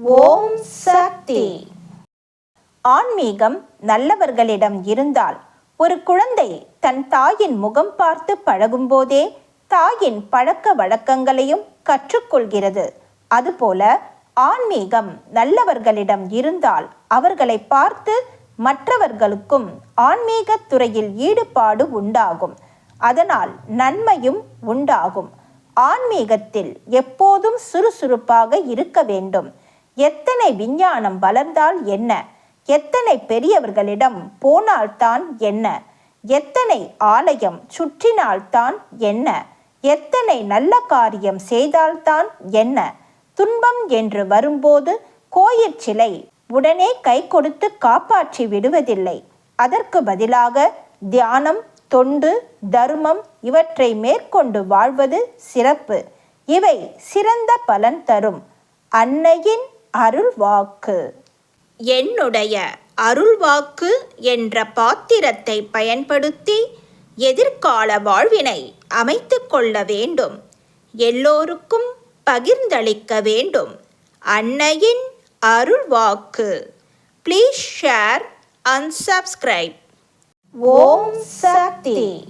ஓம் சக்தி. ஆன்மீகம் நல்லவர்களிடம் இருந்தால் ஒரு குழந்தை தன் தாயின் முகம் பார்த்து பழகும்போதே தாயின் பழக்க வழக்கங்களையும் கற்றுக்கொள்கிறது. அதுபோல ஆன்மீகம் நல்லவர்களிடம் இருந்தால் அவர்களை பார்த்து மற்றவர்களுக்கும் ஆன்மீகத் துறையில் ஈடுபாடு உண்டாகும். அதனால் நன்மையும் உண்டாகும். ஆன்மீகத்தில் எப்போதும் சுறுசுறுப்பாக இருக்க வேண்டும். எத்தனை விஞ்ஞானம் வளர்ந்தால் என்ன, எத்தனை பெரியவர்களிடம் போனால்தான் என்ன, எத்தனை ஆலயம் சுற்றினால்தான் என்ன, எத்தனை நல்ல காரியம் செய்தால்தான் என்ன, துன்பம் என்று வரும்போது கோயிற் சிலை உடனே கை கொடுத்து காப்பாற்றி விடுவதில்லை. அதற்கு பதிலாக தியானம், தொண்டு, தர்மம் இவற்றை மேற்கொண்டு வாழ்வது சிறப்பு. இவை சிறந்த பலன் தரும். அன்னையின் அருள்வாக்கு. என்னுடைய அருள்வாக்கு என்ற பாத்திரத்தை பயன்படுத்தி எதிர்கால வாழ்வினை அமைத்து கொள்ள வேண்டும். எல்லோருக்கும் பகிர்ந்தளிக்க வேண்டும். அன்னையின் அருள்வாக்கு. Please share and subscribe. Om Sakthi.